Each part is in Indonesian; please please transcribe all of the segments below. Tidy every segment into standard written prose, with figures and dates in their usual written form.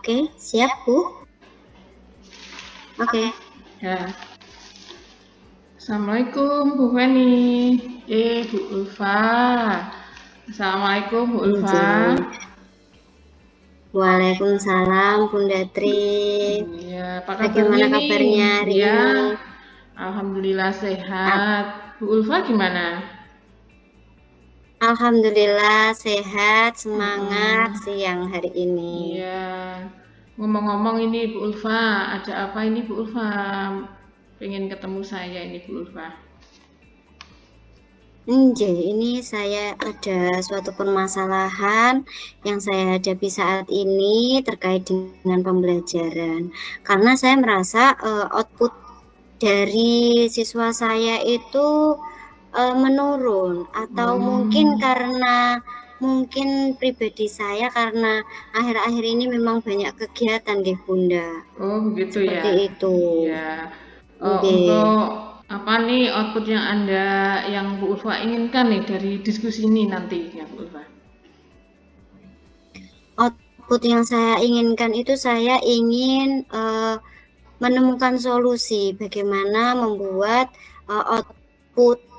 Oke, siap Bu? Oke. Ya. Assalamualaikum Bu Feni. Bu Ulfa. Assalamualaikum Bu Ulfa. Waalaikumsalam Bunda Tri. Iya, apa Bagaimana kabarnya nih? kabarnya hari Ya, ini? Alhamdulillah sehat. Bu Ulfa gimana? Alhamdulillah sehat, semangat Mm-mm. siang hari ini. Iya. Ngomong-ngomong ini Bu Ulfa, ada apa ini Bu Ulfa? Pengen ketemu saya ini Bu Ulfa. Ini saya ada suatu permasalahan yang saya hadapi saat ini terkait dengan pembelajaran. Karena saya merasa output dari siswa saya itu menurun, atau mungkin karena pribadi saya karena akhir-akhir ini memang banyak kegiatan deh Bunda. Oh, begitu Seperti ya. itu. Iya. Nggih. Untuk apa nih output yang yang Bu Ulfa inginkan nih dari diskusi ini nantinya Bu Ulfa? Output yang saya inginkan itu saya ingin menemukan solusi bagaimana membuat output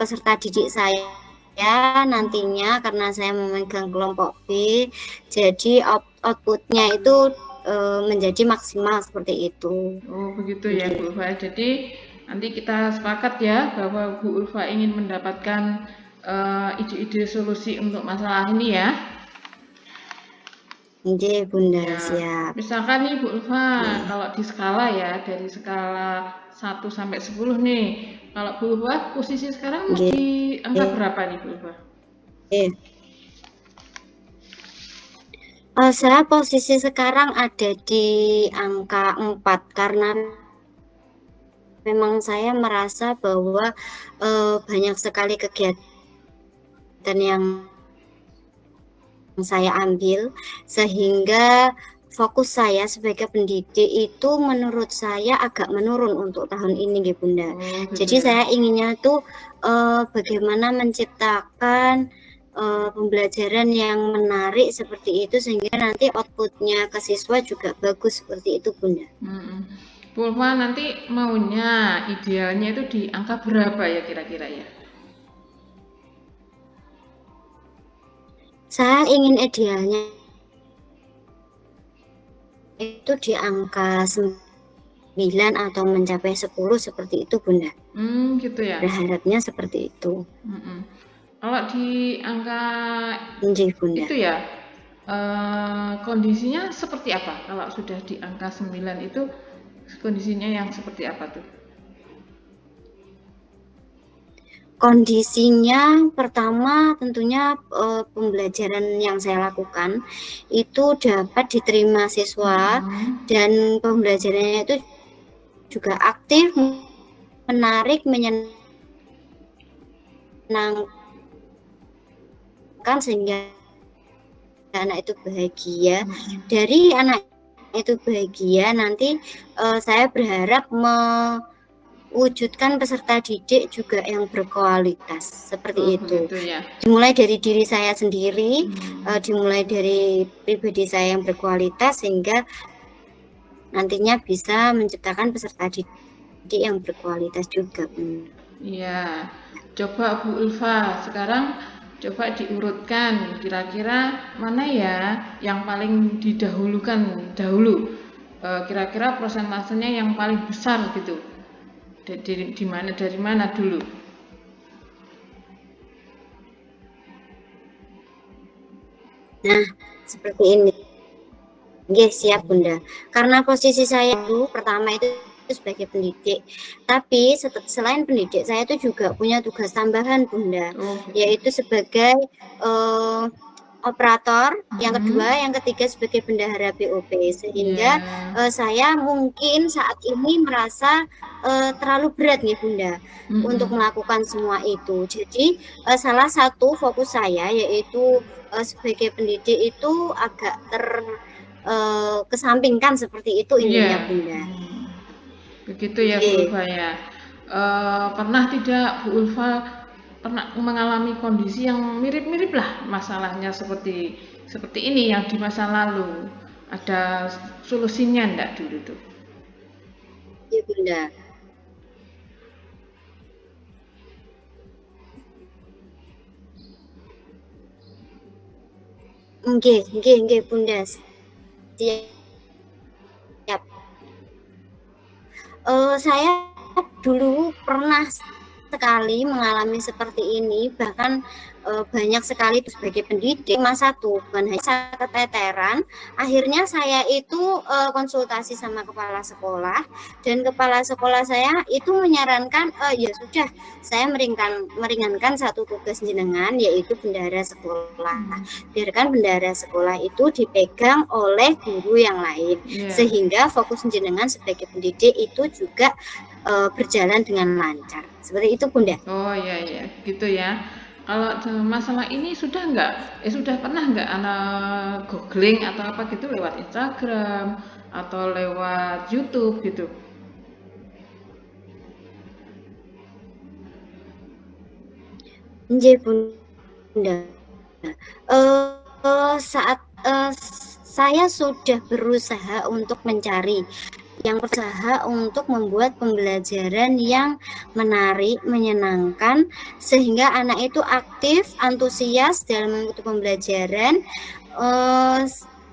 peserta didik saya nantinya, karena saya memegang kelompok B, jadi outputnya itu menjadi maksimal seperti itu. Oh, begitu ya Bu Ulfa. Jadi nanti kita sepakat ya bahwa Bu Ulfa ingin mendapatkan ide-ide solusi untuk masalah ini ya. Nggih Bunda, Ya, siap. misalkan nih Bu Ulfa, Nggih. kalau di skala ya, dari skala 1 sampai 10 nih, kalau Bu Ulfa posisi sekarang Nggih. di angka berapa nih Bu Ulfa? Saya posisi sekarang ada di angka 4 karena memang saya merasa bahwa banyak sekali kegiatan yang saya ambil, sehingga fokus saya sebagai pendidik itu menurut saya agak menurun untuk tahun ini nggih Bunda. Gitu Jadi ya. saya inginnya tuh bagaimana menciptakan pembelajaran yang menarik seperti itu sehingga nanti outputnya ke siswa juga bagus seperti itu Bunda. Bu Ulfa nanti maunya idealnya itu di angka berapa ya kira-kira ya? Saya ingin idealnya itu di angka 9 atau mencapai 10 seperti itu Bunda. Gitu ya. Berharapnya seperti itu. Kalau di angka Bunda. itu ya, kondisinya seperti apa? Kalau sudah di angka 9 itu kondisinya yang seperti apa tuh? Kondisinya pertama tentunya pembelajaran yang saya lakukan itu dapat diterima siswa dan pembelajarannya itu juga aktif, menarik, menyenangkan sehingga anak itu bahagia. Dari anak itu bahagia nanti saya berharap wujudkan peserta didik juga yang berkualitas seperti itu. Ya. Dimulai dari diri saya sendiri, dimulai dari pribadi saya yang berkualitas sehingga nantinya bisa menciptakan peserta didik yang berkualitas juga. Iya, coba Bu Ulfa sekarang coba diurutkan kira-kira mana ya yang paling didahulukan dahulu, kira-kira prosentasenya yang paling besar gitu. Dari mana dulu? Nah, seperti ini. Nggih, siap Bunda. Karena posisi saya itu pertama itu sebagai pendidik. Tapi selain pendidik, saya itu juga punya tugas tambahan Bunda, yaitu sebagai operator, yang kedua, yang ketiga sebagai bendahara BOP, sehingga saya mungkin saat ini merasa terlalu berat nih Bunda untuk melakukan semua itu. Jadi salah satu fokus saya yaitu sebagai pendidik itu agak kesampingkan seperti itu intinya Bunda. Begitu ya Bu Ulfa ya. Pernah tidak Bu Ulfa pernah mengalami kondisi yang mirip-mirip lah masalahnya seperti ini yang di masa lalu? Ada solusinya enggak dulu tuh? Iya Bunda. Nggih Bunda, siap. Saya dulu pernah sekali mengalami seperti ini, bahkan banyak sekali sebagai pendidik masa tuh, bukan hanya saya keteteran. Akhirnya saya itu konsultasi sama kepala sekolah, dan kepala sekolah saya itu menyarankan, ya sudah, saya meringankan satu tugas jenengan, yaitu bendahara sekolah. Biarkan bendahara sekolah itu dipegang oleh guru yang lain, sehingga fokus jenengan sebagai pendidik itu juga berjalan dengan lancar. Seperti itu Bunda. Oh iya, gitu ya. Kalau masalah ini sudah pernah nggak anak googling atau apa gitu lewat Instagram atau lewat YouTube gitu? Nggih Bunda. Saat saya sudah berusaha untuk mencari untuk membuat pembelajaran yang menarik, menyenangkan, sehingga anak itu aktif, antusias dalam mengikuti pembelajaran,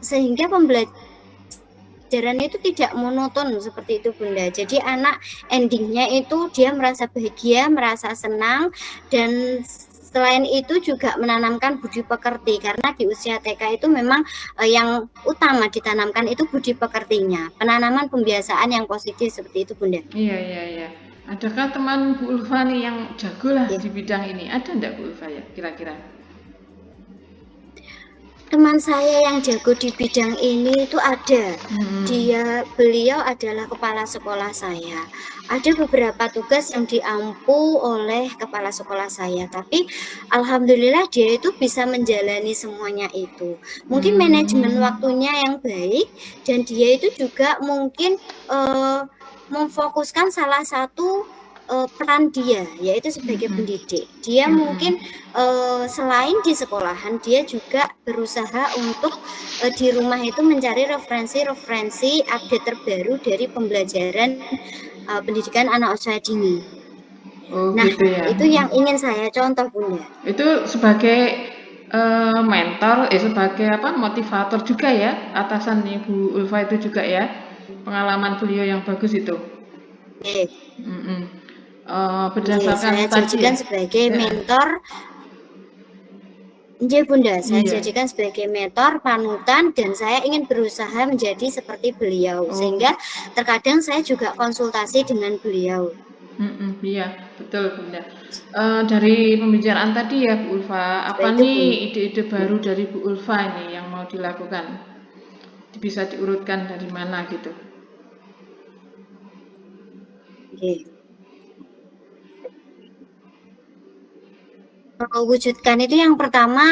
sehingga pembelajaran itu tidak monoton seperti itu Bunda. Jadi anak endingnya itu dia merasa bahagia, merasa senang, dan selain itu juga menanamkan budi pekerti, karena di usia TK itu memang yang utama ditanamkan itu budi pekertinya, penanaman pembiasaan yang positif seperti itu Bunda. Iya. Adakah teman Bu Ulfa nih yang jago lah Ya. di bidang ini? Ada enggak Bu Ulfa ya kira-kira? Teman saya yang jago di bidang ini itu ada. Beliau adalah kepala sekolah saya. Ada beberapa tugas yang diampu oleh kepala sekolah saya, tapi alhamdulillah dia itu bisa menjalani semuanya itu. Mungkin manajemen waktunya yang baik, dan dia itu juga mungkin memfokuskan salah satu peran dia, yaitu sebagai pendidik. Dia mungkin selain di sekolahan, dia juga berusaha untuk di rumah itu mencari referensi update terbaru dari pembelajaran pendidikan anak usia dini. Oh Nah, gitu ya. itu yang ingin saya contoh Bunda. Itu sebagai mentor, sebagai motivator juga ya, atasan Ibu Ulfa itu juga ya, pengalaman beliau yang bagus itu. Berdasarkan Saya tadi ya. jadikan sebagai mentor. Iya Bunda, saya Iya. jadikan sebagai mentor, panutan, dan saya ingin berusaha menjadi seperti beliau, sehingga terkadang saya juga konsultasi dengan beliau. Iya, betul Bunda. Dari pembicaraan tadi ya Bu Ulfa, apa Seperti itu nih Bunda. ide-ide baru dari Bu Ulfa ini yang mau dilakukan? Bisa diurutkan dari mana gitu? Oke. Wujudkan itu yang pertama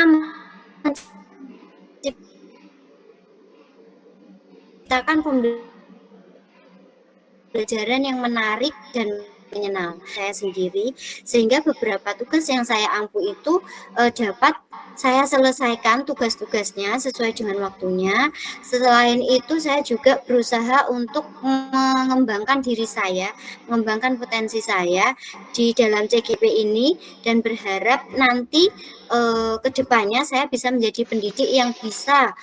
menciptakan pembelajaran yang menarik dan menyenangkan saya sendiri, sehingga beberapa tugas yang saya ampu itu dapat saya selesaikan tugas-tugasnya sesuai dengan waktunya. Selain itu saya juga berusaha untuk mengembangkan diri saya, mengembangkan potensi saya di dalam CGP ini, dan berharap nanti kedepannya saya bisa menjadi pendidik yang bisa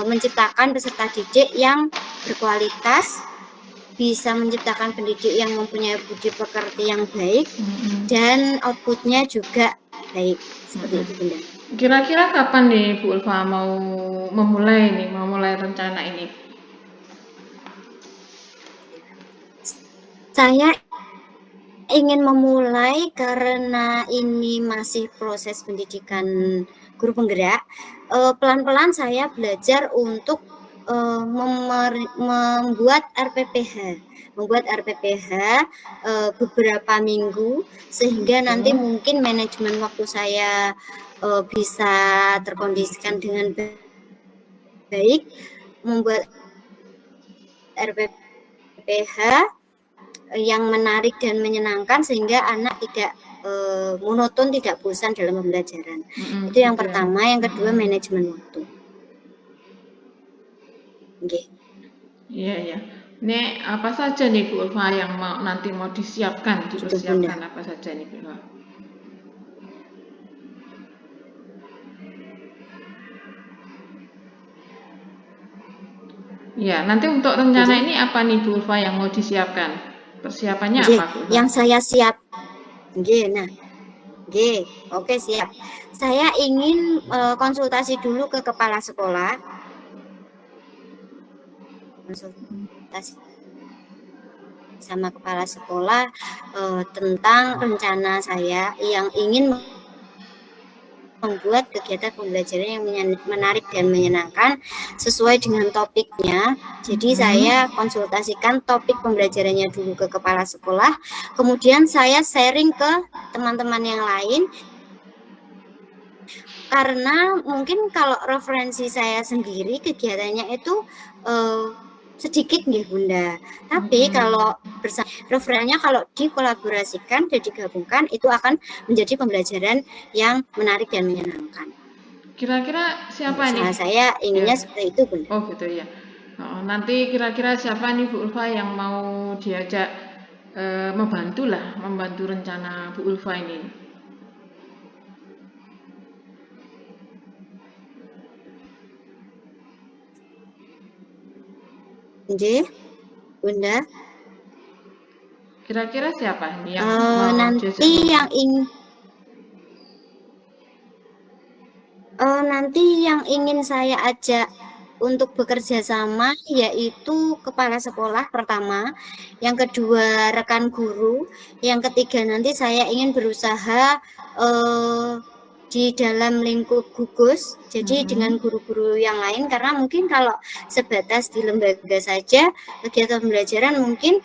menciptakan peserta didik yang berkualitas, bisa menciptakan pendidik yang mempunyai budi pekerti yang baik, dan outputnya juga baik. Seperti itu Bunda. Kira-kira kapan nih Bu Ulfa mau memulai rencana ini? Saya ingin memulai karena ini masih proses pendidikan guru penggerak. Pelan-pelan saya belajar untuk membuat RPPH beberapa minggu, sehingga nanti mungkin manajemen waktu saya bisa terkondisikan dengan baik, membuat RPPH yang menarik dan menyenangkan, sehingga anak tidak monoton, tidak bosan dalam pembelajaran. Itu yang pertama. Yang kedua, manajemen waktu. Nggih. Iya, iya. Nek apa saja nih Bu Ulfa yang nanti mau disiapkan, Gitu Bunda. dipersiapkan apa saja nih Bu Ulfa? Ya, nanti untuk rencana Nggih. ini apa nih Bu Ulfa yang mau disiapkan? Persiapannya Nggih, apa Bu Ulfa? yang saya siap. Nggih, nah. Nggih, oke siap. Saya ingin konsultasi dulu ke kepala sekolah. Konsultasi sama kepala sekolah tentang rencana saya yang ingin membuat kegiatan pembelajaran yang menarik dan menyenangkan sesuai dengan topiknya. Jadi saya konsultasikan topik pembelajarannya dulu ke kepala sekolah, kemudian saya sharing ke teman-teman yang lain. Karena mungkin kalau referensi saya sendiri kegiatannya itu sedikit nggih Bunda. Tapi kalau referensinya kalau dikolaborasikan dan digabungkan itu akan menjadi pembelajaran yang menarik dan menyenangkan. Kira-kira siapa nih? Usaha saya inginnya Ya. seperti itu Bunda. Oh gitu ya. Nanti kira-kira siapa nih Bu Ulfa yang mau diajak membantu rencana Bu Ulfa ini? Nggih, Bunda. Kira-kira siapa nih yang mau diajak Nanti yang ingin saya ajak untuk bekerja sama yaitu kepala sekolah pertama, yang kedua rekan guru, yang ketiga nanti saya ingin berusaha di dalam lingkup gugus, jadi dengan guru-guru yang lain, karena mungkin kalau sebatas di lembaga saja kegiatan pembelajaran mungkin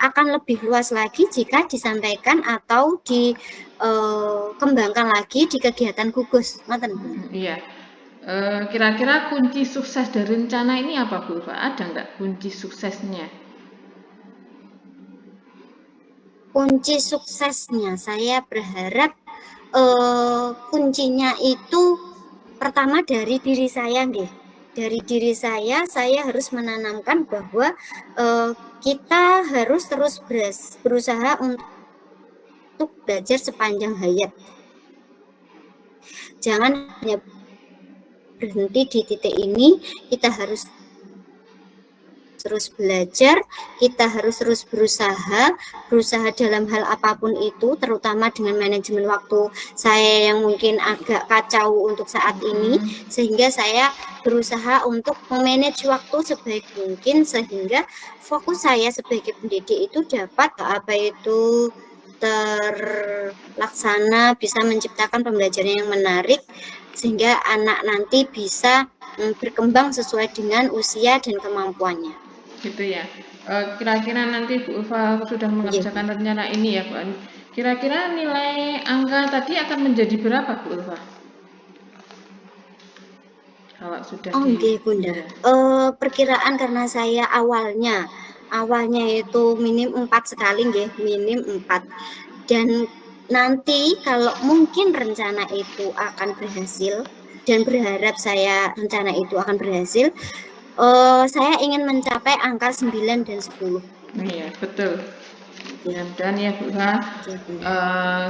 akan lebih luas lagi jika disampaikan atau dikembangkan lagi di kegiatan gugus. Iya. Kira-kira kunci sukses dari rencana ini apa Bu Ulfa? Ada nggak kunci suksesnya? Kunci suksesnya saya berharap kuncinya itu pertama dari diri saya nggih. Dari diri saya harus menanamkan bahwa kita harus terus berusaha untuk belajar sepanjang hayat. Jangan hanya berhenti di titik ini, kita harus terus belajar, kita harus terus berusaha dalam hal apapun itu, terutama dengan manajemen waktu saya yang mungkin agak kacau untuk saat ini, sehingga saya berusaha untuk memanage waktu sebaik mungkin sehingga fokus saya sebagai pendidik itu dapat terlaksana, bisa menciptakan pembelajaran yang menarik sehingga anak nanti bisa berkembang sesuai dengan usia dan kemampuannya. Gitu ya. Kira-kira nanti Bu Ulfa sudah mengerjakan rencana ini ya Bu. Kira-kira nilai angka tadi akan menjadi berapa Bu Ulfa? Kalau sudah nggih Bunda. Perkiraan karena saya awalnya itu minim 4 sekali nggih, minim 4. Dan nanti kalau mungkin rencana itu akan berhasil dan berharap saya rencana itu akan berhasil, saya ingin mencapai angka 9 dan 10. Iya, betul. Dan ya Bu Ulfa,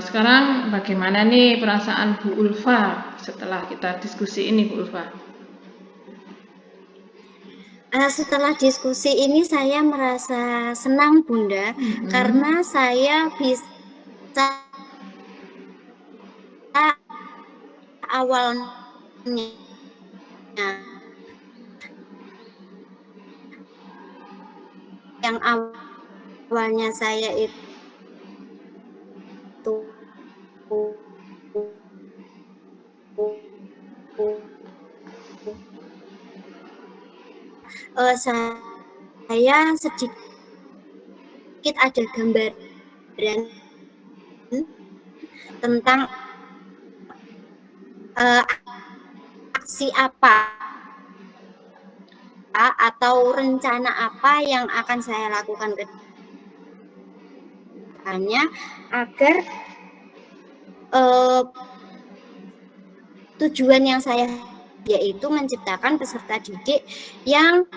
sekarang bagaimana nih perasaan Bu Ulfa setelah kita diskusi ini Bu Ulfa? Setelah diskusi ini saya merasa senang Bunda, karena saya bisa awalnya yang awalnya saya itu saya sedikit ada gambaran tentang aksi apa atau rencana apa yang akan saya lakukan ke depannya agar tujuan yang saya yaitu menciptakan peserta didik yang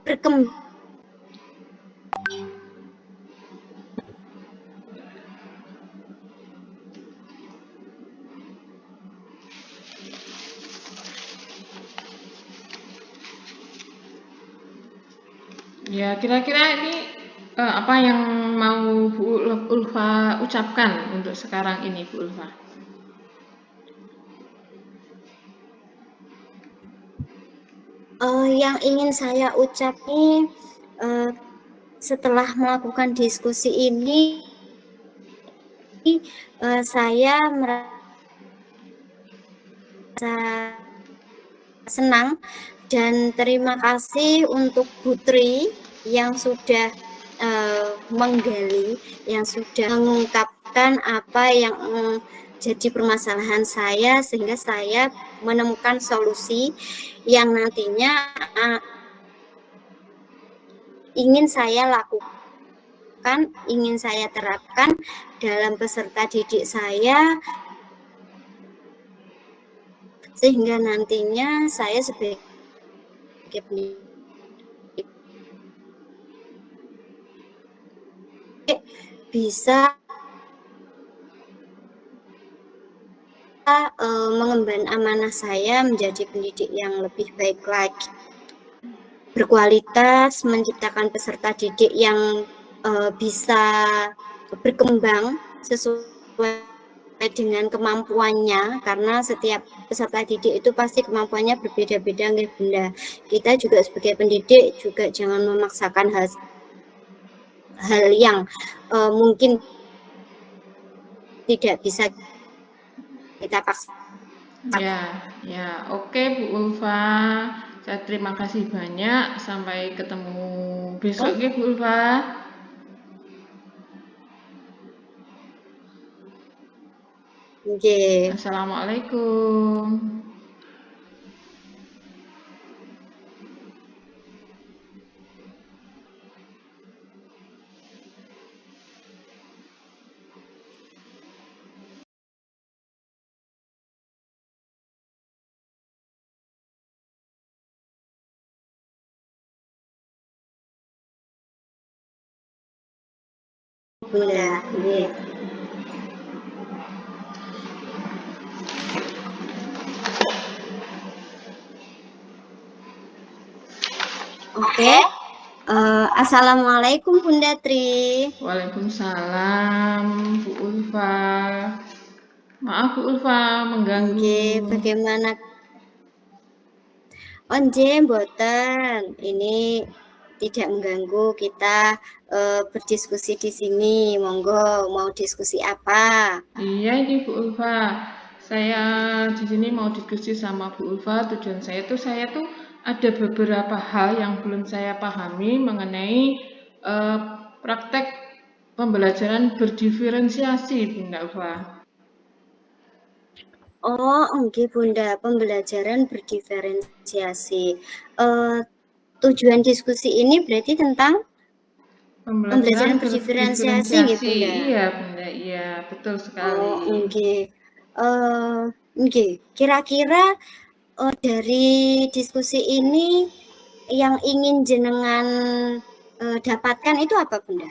berkembang. Ya, kira-kira ini apa yang mau Bu Ulfa ucapkan untuk sekarang ini, Bu Ulfa? Yang ingin saya ucapkan setelah melakukan diskusi ini, saya merasa senang dan terima kasih untuk Putri yang sudah menggali, yang sudah mengungkapkan apa yang jadi permasalahan saya, sehingga saya menemukan solusi yang nantinya ingin saya lakukan, ingin saya terapkan dalam peserta didik saya, sehingga nantinya saya sebagai pendidik bisa mengemban amanah saya menjadi pendidik yang lebih baik lagi, berkualitas, menciptakan peserta didik yang bisa berkembang sesuai dengan kemampuannya, karena setiap peserta didik itu pasti kemampuannya berbeda-beda, nggih Bunda. Kita juga sebagai pendidik juga jangan memaksakan hal yang mungkin tidak bisa kita paksa. Ya, oke Bu Ulfa. Saya terima kasih banyak. Sampai ketemu besok ya Bu Ulfa. Nggih. Assalamualaikum. Bunda, nggih. Oke. Assalamualaikum Bunda Tri. Waalaikumsalam Bu Ulfa. Maaf Bu Ulfa mengganggu. Nggih, bagaimana? Oh nggih, mboten. Ini tidak mengganggu, kita berdiskusi di sini. Monggo, mau diskusi apa? Iya ini Bu Ulfa. Saya di sini mau diskusi sama Bu Ulfa. Tujuan saya tuh ada beberapa hal yang belum saya pahami mengenai praktek pembelajaran berdiferensiasi, Bunda Ulfa. Oh, nggih Bunda, pembelajaran berdiferensiasi. Tujuan diskusi ini berarti tentang pembelajaran berdiferensiasi nggih Bunda? Iya Bunda, iya betul sekali. Oh, nggih. Nggih, kira-kira dari diskusi ini yang ingin jenengan dapatkan itu apa Bunda?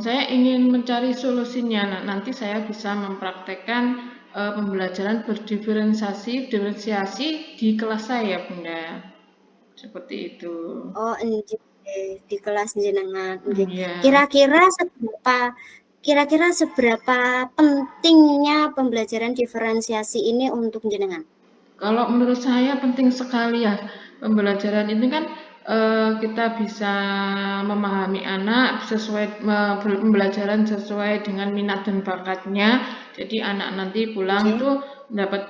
Saya ingin mencari solusinya. Nah, nanti saya bisa mempraktekkan pembelajaran diferensiasi di kelas saya, Bunda. Seperti itu. Oh, nggih, di kelas jenengan, nggih. Iya. Kira-kira seberapa pentingnya pembelajaran diferensiasi ini untuk jenengan? Kalau menurut saya penting sekali ya. Pembelajaran ini kan kita bisa memahami anak pembelajaran sesuai dengan minat dan bakatnya. Jadi anak nanti pulang Nggih. tuh dapat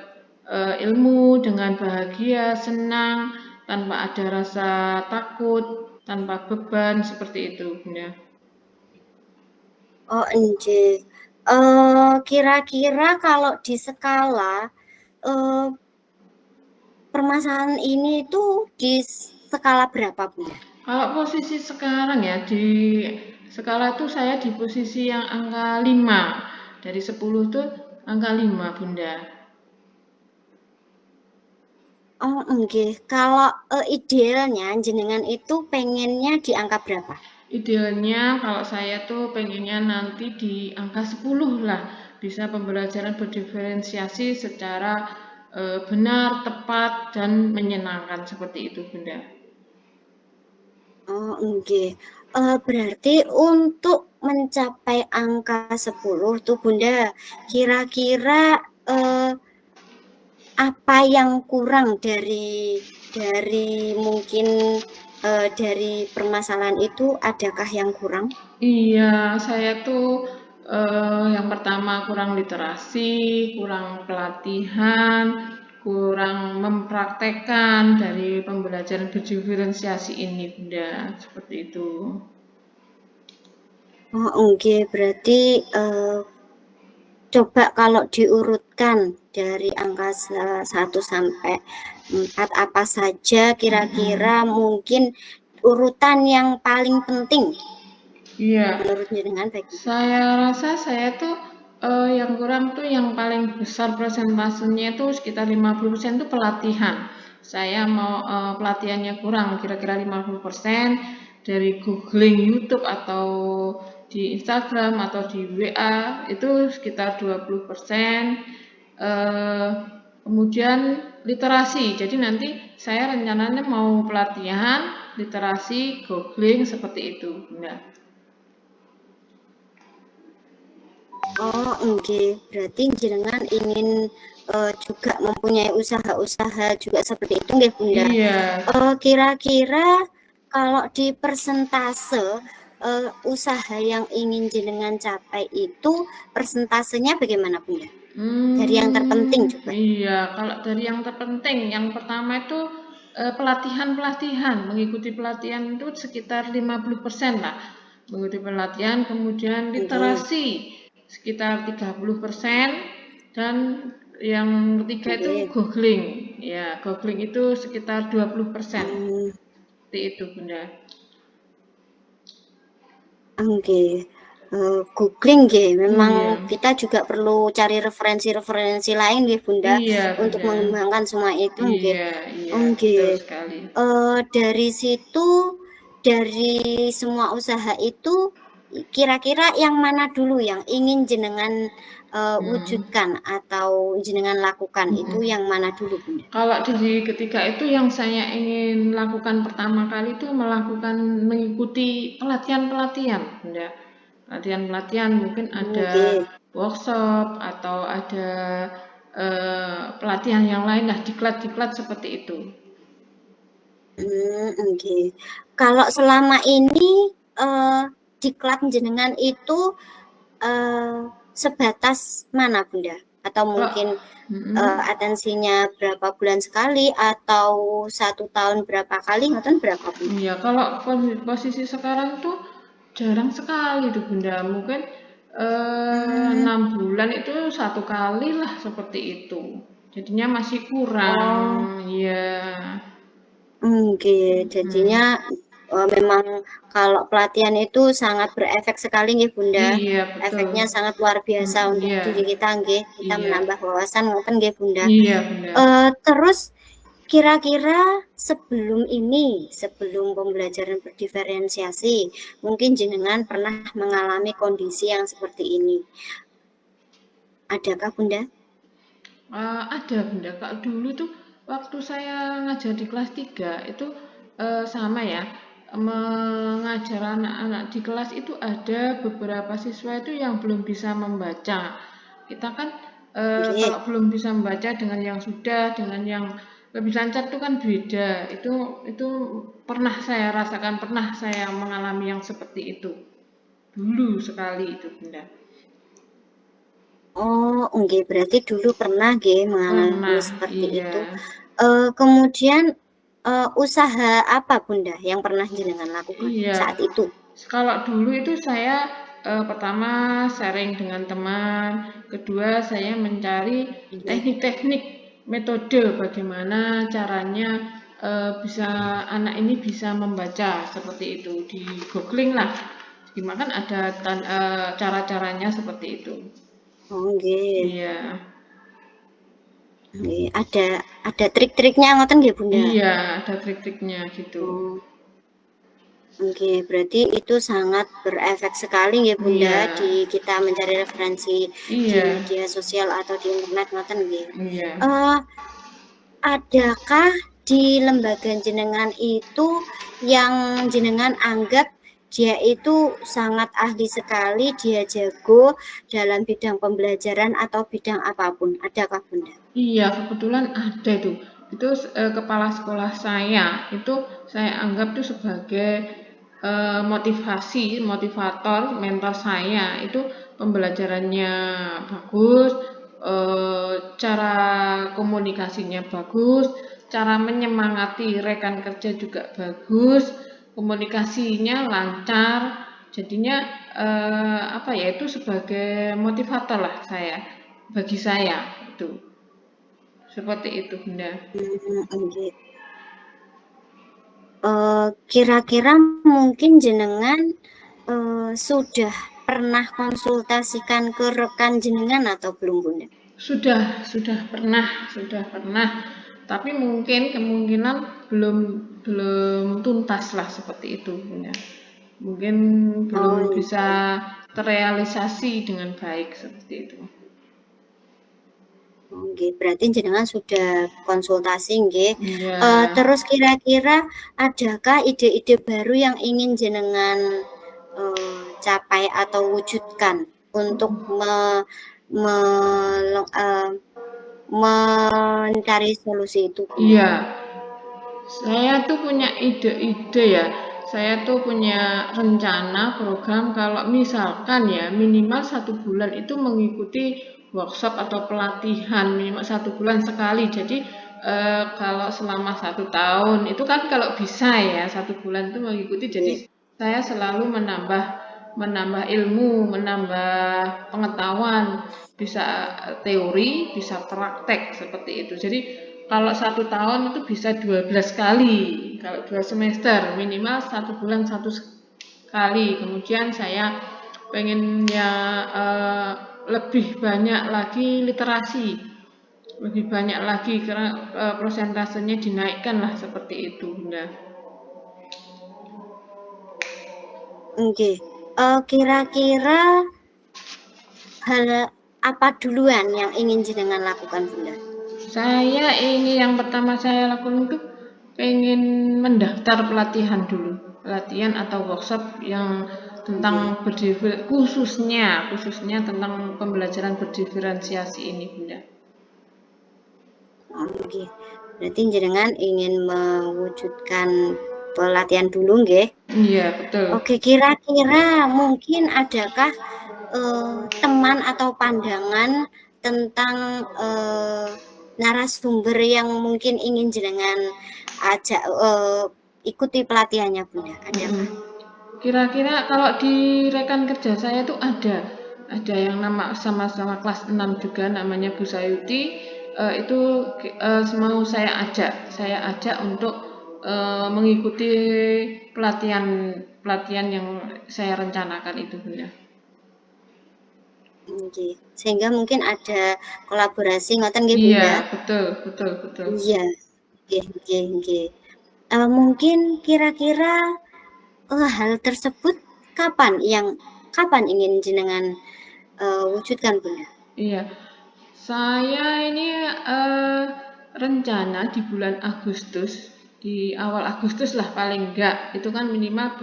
ilmu dengan bahagia, senang, tanpa ada rasa takut, tanpa beban seperti itu, Bunda. Oh, nggih. Kira-kira kalau di skala permasalahan ini itu di skala berapa, Bunda? Kalau posisi sekarang ya Skala tuh saya di posisi yang angka 5. Dari 10 tuh angka 5, Bunda. Oh, nggih. Kalau idealnya jenengan itu pengennya di angka berapa? Idealnya kalau saya tuh pengennya nanti di angka 10 lah. Bisa pembelajaran berdiferensiasi secara benar, tepat, dan menyenangkan seperti itu, Bunda. Oh, nggih. Berarti untuk mencapai angka 10 tuh Bunda, kira-kira apa yang kurang dari mungkin dari permasalahan itu, adakah yang kurang? Iya, saya tuh yang pertama kurang literasi, kurang pelatihan, kurang mempraktekkan dari pembelajaran berdiferensiasi ini, Bunda. Seperti itu. Oh, nggih. Berarti coba kalau diurutkan dari angka 1 sampai 4 apa saja kira-kira mungkin urutan yang paling penting Iya, menurut jenengan bagaimana? saya rasa saya tuh yang kurang tuh yang paling besar persentasenya itu sekitar 50% tuh pelatihan. Saya mau pelatihannya kurang, kira-kira 50% dari googling YouTube atau di Instagram atau di WA itu sekitar 20%. Eh, Kemudian literasi. Jadi nanti saya rencananya mau pelatihan literasi googling seperti itu. Nah, Oh, nggih. Berarti jenengan ingin juga mempunyai usaha-usaha juga seperti itu nggih, Bunda? iya. Kira-kira kalau di persentase usaha yang ingin jenengan capai itu persentasenya bagaimana, Bunda? Dari yang terpenting juga. Iya, kalau dari yang terpenting, yang pertama itu pelatihan-pelatihan, mengikuti pelatihan itu sekitar 50% lah. Mengikuti pelatihan, kemudian Nggih, literasi sekitar 30%, dan yang ketiga itu nggih. googling. Ya, googling itu sekitar 20%. Mmm, Seperti itu, Bunda. nggih. Googling nggih, memang Iya. kita juga perlu cari referensi-referensi lain nggih, Bunda, Iya, untuk Bunda. mengembangkan semua itu nggih. Iya, iya, betul Nggih. sekali. Dari situ, dari semua usaha itu, kira-kira yang mana dulu yang ingin jenengan Hmm. wujudkan atau jenengan lakukan itu Mm-mm. yang mana dulu, Bunda? Kalau dari ketiga itu yang saya ingin lakukan pertama kali itu melakukan mengikuti pelatihan-pelatihan, Bunda. Pelatihan-pelatihan mungkin ada Nggih. workshop atau ada pelatihan yang lain lah, diklat-diklat seperti itu. Nggih. Kalau selama ini diklat jenengan itu sebatas mana, Bunda? Atau Kalau mungkin mm-mm. atensinya berapa bulan sekali atau 1 tahun berapa kali, ngoten berapa, Bunda? Iya, kalau posisi sekarang tuh jarang sekali tuh, Bunda. Mungkin Mmm, 6 bulan itu 1 kali lah seperti itu. Jadinya masih kurang, oh, ya. nggih. Hmm. Jadinya memang kalau pelatihan itu sangat berefek sekali nggih, Bunda. Iya, betul. Efeknya sangat luar biasa untuk Iya, diri kita nggih, kita iya, menambah wawasan ngoten nggih, Bunda. iya, Bunda. Terus kira-kira sebelum ini, sebelum pembelajaran berdiferensiasi, mungkin jenengan pernah mengalami kondisi yang seperti ini. Adakah, Bunda? Ada, Bunda. Kak, dulu tuh waktu saya ngajar di kelas 3 itu sama ya. Mengajar anak-anak di kelas itu ada beberapa siswa itu yang belum bisa membaca. Kita kan Nggih. kalau belum bisa membaca dengan yang sudah, dengan yang lebih lancar itu kan beda. Itu pernah saya rasakan, pernah saya mengalami yang seperti itu. Dulu sekali itu, Bunda. Oh, nggih, berarti dulu pernah nggih mengalami Pernah, seperti iya. itu. Kemudian, usaha apa, Bunda, yang pernah jenengan lakukan Iya, saat itu? kalau dulu itu saya pertama sharing dengan teman, kedua saya mencari Nggih. teknik-teknik metode bagaimana caranya bisa anak ini bisa membaca seperti itu di googling lah gimana kan ada cara-caranya seperti itu. Oh nggih. Iya. Nggih, ada trik-triknya ngoten nggih, Bunda? Iya, ada trik-triknya gitu. Oh. Oke, berarti itu sangat berefek sekali ya Bunda Iya. di kita mencari referensi di Iya. media sosial atau di internet ngoten nggih. Iya. Adakah di lembaga jenengan itu yang jenengan anggap dia itu sangat ahli sekali, dia jago dalam bidang pembelajaran atau bidang apapun? Adakah Bunda? Iya, kebetulan ada itu. Itu kepala sekolah saya, itu saya anggap itu sebagai motivasi, motivator, mentor saya. Itu pembelajarannya bagus, cara komunikasinya bagus, cara menyemangati rekan kerja juga bagus, komunikasinya lancar. Jadinya apa ya, itu sebagai motivator lah saya, bagi saya itu. Seperti itu, Bunda. Nggih. Kira-kira mungkin jenengan sudah pernah konsultasikan ke rekan jenengan atau belum, Bunda? Sudah pernah. Tapi mungkin kemungkinan belum tuntas lah seperti itu, Bunda. Mungkin belum Oh, bisa nggih. terrealisasi dengan baik seperti itu. Nggih, berarti jenengan sudah konsultasi nggih. Iya. Terus kira-kira adakah ide-ide baru yang ingin jenengan capai atau wujudkan untuk me mencari solusi itu, Bunda? Iya, saya tuh punya ide-ide ya. Saya tuh punya rencana program kalau misalkan ya minimal 1 bulan itu mengikuti workshop atau pelatihan minimal 1 bulan sekali. Jadi kalau selama 1 tahun itu kan kalau bisa ya 1 bulan itu mengikuti. Jadi Nggih. saya selalu menambah menambah ilmu, menambah pengetahuan, bisa teori, bisa praktek seperti itu. Jadi kalau 1 tahun itu bisa 12 kali, kalau 2 semester minimal 1 bulan 1 kali. Kemudian saya pengennya lebih banyak lagi literasi, lebih banyak lagi karena prosentasenya dinaikkan lah seperti itu, Bunda. Nggih. Kira-kira hal apa duluan yang ingin jenengan lakukan, Bunda? Saya ini yang pertama saya lakukan itu pengen mendaftar pelatihan dulu, pelatihan atau workshop yang Nggih. tentang khususnya tentang pembelajaran berdiferensiasi ini, Bunda. Nggih. Berarti jenengan ingin mewujudkan pelatihan dulu nggih? Iya, betul. Oke, kira-kira mungkin adakah teman atau pandangan tentang narasumber yang mungkin ingin jenengan ajak ikuti pelatihannya, Bunda? Adakah? Kira-kira kalau di rekan kerja saya tuh ada yang nama sama-sama kelas 6 juga namanya Bu Sayuti. Itu mau saya ajak untuk mengikuti pelatihan yang saya rencanakan itu, Bunda. Nggih. Sehingga mungkin ada kolaborasi ngoten nggih, Iya, Bunda? betul. Iya. Nggih. Mungkin kira-kira hal tersebut kapan ingin jenengan wujudkan, Bunda? Iya, saya ini rencana di bulan Agustus, di awal Agustus lah paling enggak. Itu kan minimal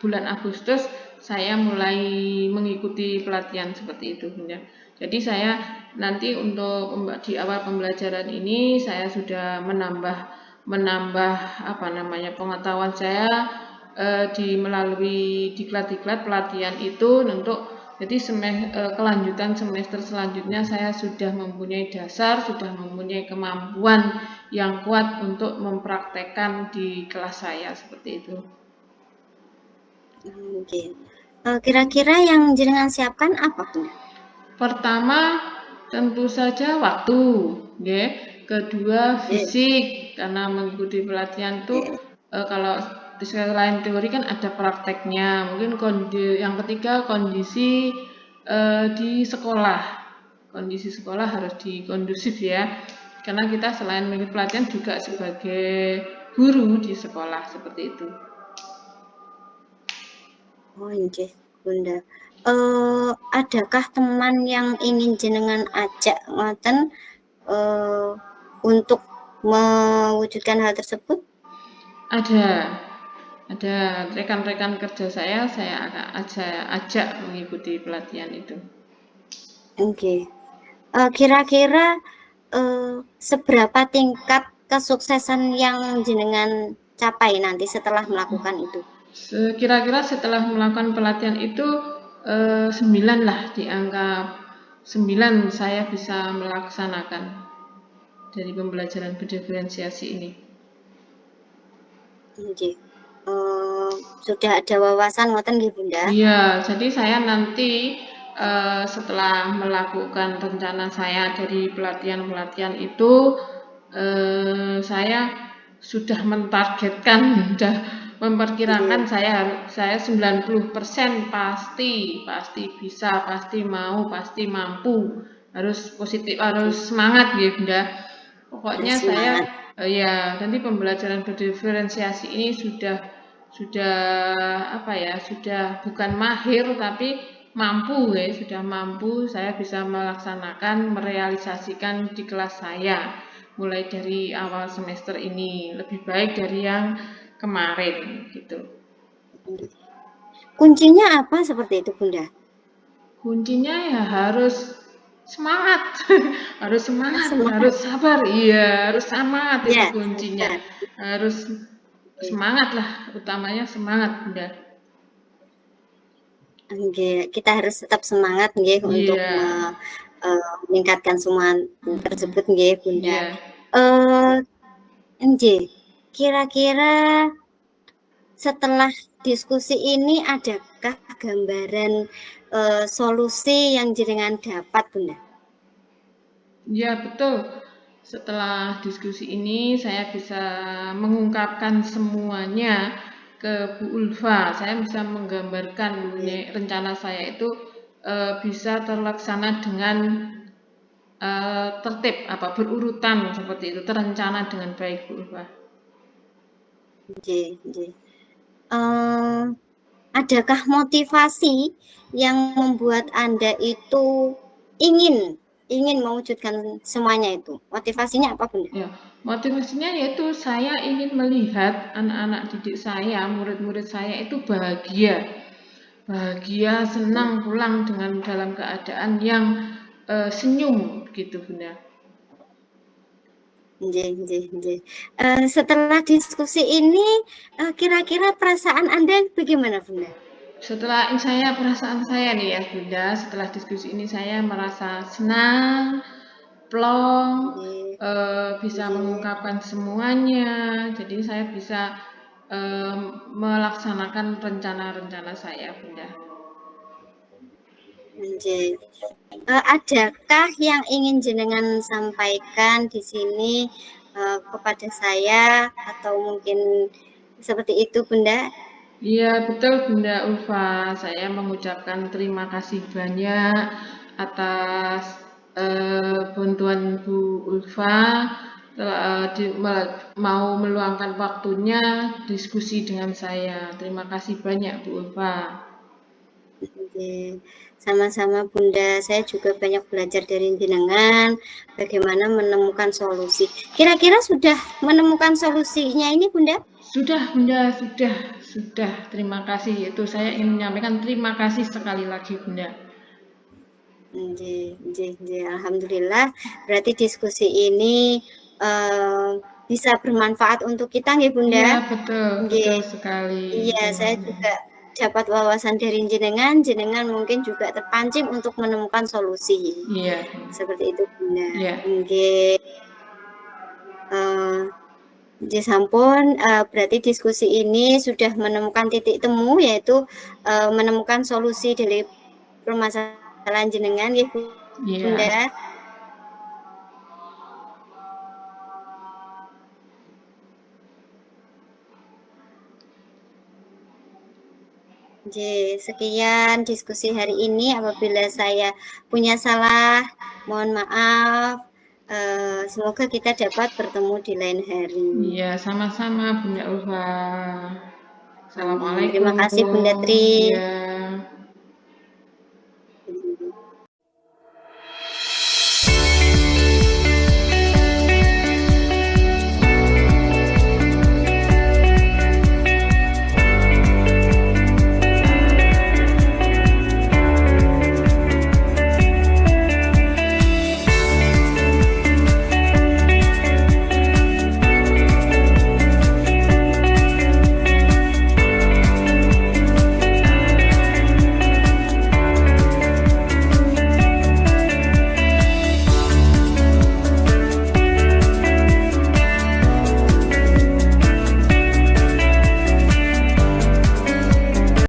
bulan Agustus saya mulai mengikuti pelatihan seperti itu, Bunda. Jadi saya nanti untuk di awal pembelajaran ini saya sudah menambah apa namanya pengetahuan saya melalui diklat-diklat pelatihan itu untuk jadi kelanjutan semester selanjutnya saya sudah mempunyai dasar, sudah mempunyai kemampuan yang kuat untuk mempraktekkan di kelas saya seperti itu. Nggih. Kira-kira yang jenengan siapkan apa, Bunda? Pertama tentu saja waktu, nggih. Kedua Nggih. fisik karena mengikuti pelatihan itu kalau selain teori kan ada prakteknya. Mungkin yang ketiga kondisi di sekolah. Kondisi sekolah harus dikondusif ya. Karena kita selain mengikuti pelatihan juga sebagai guru di sekolah seperti itu. Oh nggih, Bunda. Adakah teman yang ingin jenengan ajak ngoten untuk mewujudkan hal tersebut? Ada rekan-rekan kerja saya akan ajak mengikuti pelatihan itu. Oke. Kira-kira seberapa tingkat kesuksesan yang jenengan capai nanti setelah melakukan itu? Kira-kira setelah melakukan pelatihan itu 9 lah, di angka 9 saya bisa melaksanakan dari pembelajaran berdiferensiasi ini. Nggih. Sudah ada wawasan ngoten nggih Bunda? Iya, jadi saya nanti setelah melakukan rencana saya dari pelatihan-pelatihan itu saya sudah mentargetkan, sudah memperkirakan Nggih. saya 90% pasti bisa, pasti mau, pasti mampu. Harus positif, harus Nggih. semangat gitu, Bunda. Pokoknya Harus semangat. ya nanti pembelajaran berdiferensiasi ini sudah apa ya, sudah bukan mahir tapi mampu ya, sudah mampu saya bisa melaksanakan, merealisasikan di kelas saya mulai dari awal semester ini lebih baik dari yang kemarin gitu. Kuncinya apa seperti itu Bunda? Kuncinya ya harus semangat, harus semangat, Semangat. harus sabar, iya harus semangat itu Ya, kuncinya, sabar. harus semangat lah, utamanya semangat Bunda. Nggih, kita harus tetap semangat nggih untuk Iya. meningkatkan semua tersebut nggih Bunda. Iya. Nggih, kira-kira setelah diskusi ini adakah gambaran solusi yang jenengan dapat Bunda? Ya betul. Setelah diskusi ini saya bisa mengungkapkan semuanya ke Bu Ulfa. Saya bisa menggambarkan mengenai rencana saya itu bisa terlaksana dengan tertib, berurutan seperti itu, terencana dengan baik Bu Ulfa. Nggih. Adakah motivasi yang membuat Anda itu ingin mewujudkan semuanya itu? Motivasinya apa Bunda? Ya, motivasinya yaitu saya ingin melihat anak-anak didik saya, murid-murid saya itu bahagia, senang pulang dalam keadaan yang senyum gitu Bunda. Nggih. Setelah diskusi ini kira-kira perasaan Anda bagaimana Bunda? Perasaan saya nih ya Bunda, setelah diskusi ini saya merasa senang, plong, bisa mengungkapkan semuanya, jadi saya bisa melaksanakan rencana-rencana saya Bunda. Nggih. Adakah yang ingin jenengan sampaikan di sini kepada saya atau mungkin seperti itu Bunda? Iya betul Bunda Ulfa, saya mengucapkan terima kasih banyak atas bantuan Bu Ulfa mau meluangkan waktunya diskusi dengan saya. Terima kasih banyak Bu Ulfa. Oke. Sama-sama Bunda, saya juga banyak belajar dari jenengan bagaimana menemukan solusi. Kira-kira sudah menemukan solusinya ini Bunda? Sudah Bunda, sudah. Terima kasih. Itu saya ingin menyampaikan terima kasih sekali lagi Bunda. Nggih. Alhamdulillah, berarti diskusi ini bisa bermanfaat untuk kita nggih Bunda? Iya betul Nggih. sekali. Iya, saya juga dapat wawasan dari jenengan mungkin juga terpancing untuk menemukan solusi. Iya. Seperti itu Bunda. Iya. Nggih. Nggih sampun, berarti diskusi ini sudah menemukan titik temu yaitu menemukan solusi dari permasalahan jenengan nggih Iya. Bunda. Sekian diskusi hari ini. Apabila saya punya salah, mohon maaf. Semoga kita dapat bertemu di lain hari. Iya, sama-sama Bunda Ulfa. Amin. Terima kasih Assalamualaikum. Bunda Tri. Ya.